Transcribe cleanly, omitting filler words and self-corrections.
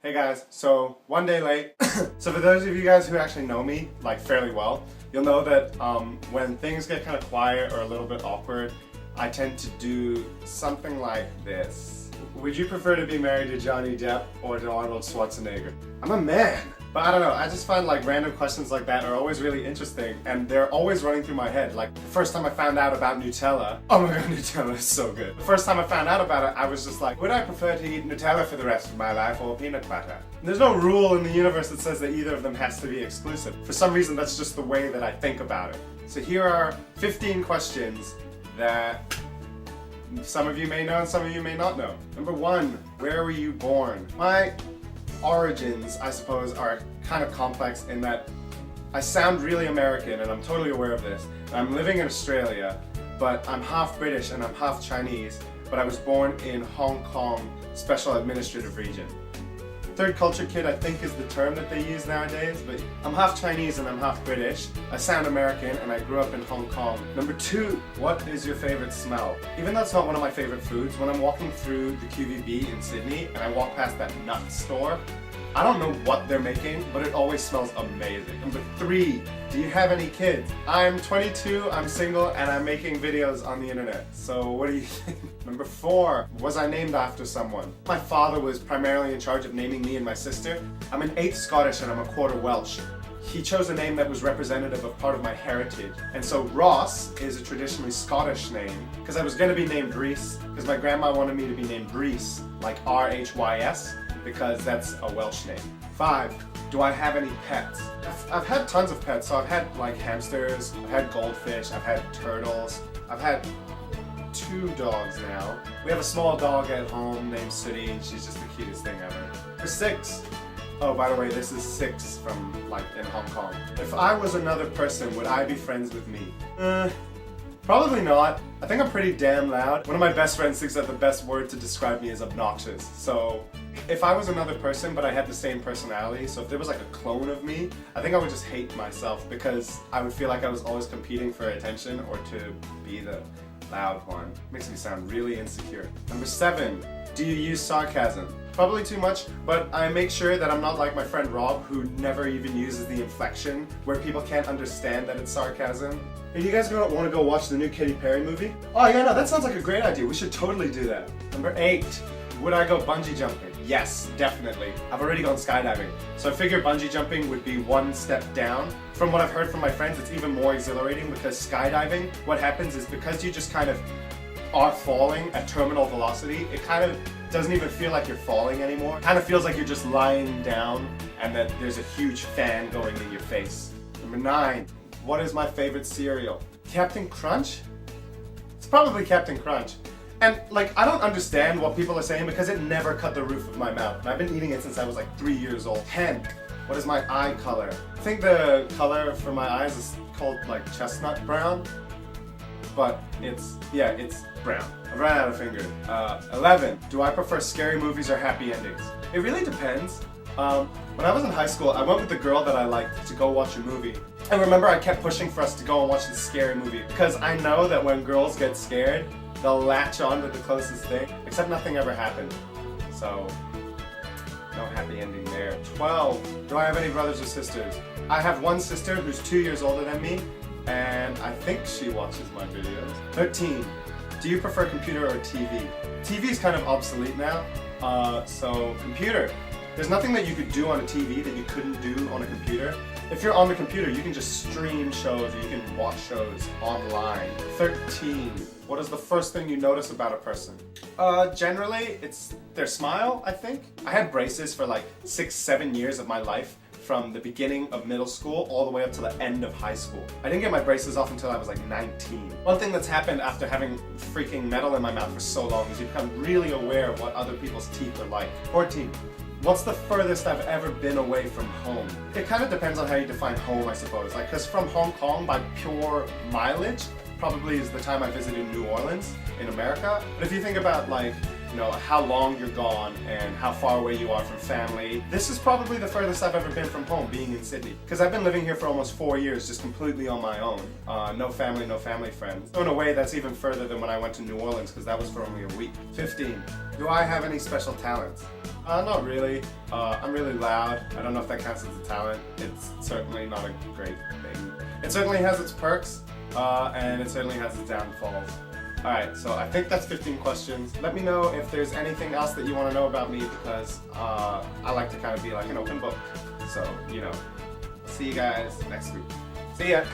Hey guys, so one day late. So for those of you guys who actually know me like fairly well, you'll know that when things get kind of quiet or a little bit awkward, I tend to do something like this. Would you prefer to be married to Johnny Depp or to Arnold Schwarzenegger? I'm a man, but I don't know, I just find like random questions like that are always really interesting and they're always running through my head. Like the first time I found out about Nutella, oh my god, Nutella is so good. The first time I found out about it, I was just like, would I prefer to eat Nutella for the rest of my life or peanut butter? And there's no rule in the universe that says that either of them has to be exclusive. For some reason, that's just the way that I think about it. So here are 15 questions that some of you may know and some of you may not know. Number 1, where were you born? My origins, I suppose, are kind of complex in that I sound really American and I'm totally aware of this. I'm living in Australia, but I'm half British and I'm half Chinese, but I was born in Hong Kong Special Administrative Region. Third culture kid, I think, is the term that they use nowadays, but I'm half Chinese and I'm half British. I sound American and I grew up in Hong Kong. Number 2, what is your favorite smell? Even though it's not one of my favorite foods, when I'm walking through the QVB in Sydney and I walk past that nut store, I don't know what they're making, but it always smells amazing. Number 3, do you have any kids? I'm 22, I'm single, and I'm making videos on the internet. So what do you think? Number 4, was I named after someone? My father was primarily in charge of naming me and my sister. I'm an 1/8 Scottish and I'm a 1/4 Welsh. He chose a name that was representative of part of my heritage. And so Ross is a traditionally Scottish name, because I was gonna be named Rhys, because my grandma wanted me to be named Rhys, like R-H-Y-S, because that's a Welsh name. 5, do I have any pets? I've had tons of pets, so I've had like hamsters, I've had goldfish, I've had turtles, I've had 2 dogs now. We have a small dog at home named Sooty, and she's just the cutest thing ever. For 6, oh, by the way, this is 6 from like in Hong Kong. If I was another person, would I be friends with me? Probably not. I think I'm pretty damn loud. One of my best friends thinks that the best word to describe me is obnoxious. So if I was another person but I had the same personality, so if there was like a clone of me, I think I would just hate myself because I would feel like I was always competing for attention or to be the loud one. Makes me sound really insecure. Number 7, do you use sarcasm? Probably too much, but I make sure that I'm not like my friend Rob, who never even uses the inflection where people can't understand that it's sarcasm. Hey, you guys want to go watch the new Katy Perry movie? Oh yeah, no, that sounds like a great idea. We should totally do that. Number 8, would I go bungee jumping? Yes, definitely. I've already gone skydiving. So I figure bungee jumping would be one step down. From what I've heard from my friends, it's even more exhilarating because skydiving, what happens is because you just kind of are falling at terminal velocity, it kind of doesn't even feel like you're falling anymore. It kind of feels like you're just lying down and that there's a huge fan going in your face. Number 9, what is my favorite cereal? Captain Crunch? It's probably Captain Crunch. And like, I don't understand what people are saying because it never cut the roof of my mouth. And I've been eating it since I was like 3 years old. 10, what is my eye color? I think the color for my eyes is called like chestnut brown. But it's brown. I've run out of fingers. 11, do I prefer scary movies or happy endings? It really depends. When I was in high school, I went with the girl that I liked to go watch a movie. And remember, I kept pushing for us to go and watch this scary movie because I know that when girls get scared, they'll latch on to the closest thing, except nothing ever happened. So, no happy ending there. 12, do I have any brothers or sisters? I have one sister who's 2 years older than me, and I think she watches my videos. 13, do you prefer computer or TV? TV is kind of obsolete now, so computer. There's nothing that you could do on a TV that you couldn't do on a computer. If you're on the computer, you can just stream shows or you can watch shows online. 13, what is the first thing you notice about a person? Generally, it's their smile, I think. I had braces for like 6-7 years of my life, from the beginning of middle school all the way up to the end of high school. I didn't get my braces off until I was like 19. One thing that's happened after having freaking metal in my mouth for so long is you become really aware of what other people's teeth are like. 14, what's the furthest I've ever been away from home? It kind of depends on how you define home, I suppose. Like, cause from Hong Kong, by pure mileage, probably is the time I visited New Orleans in America. But if you think about like you know, how long you're gone and how far away you are from family. This is probably the furthest I've ever been from home, being in Sydney. Because I've been living here for almost 4 years, just completely on my own. No family friends. So in a way, that's even further than when I went to New Orleans, because that was for only a week. 15. Do I have any special talents? Not really. I'm really loud. I don't know if that counts as a talent. It's certainly not a great thing. It certainly has its perks, and it certainly has its downfalls. Alright, so I think that's 15 questions. Let me know if there's anything else that you want to know about me, because I like to kind of be like an open book. So, you know, see you guys next week. See ya!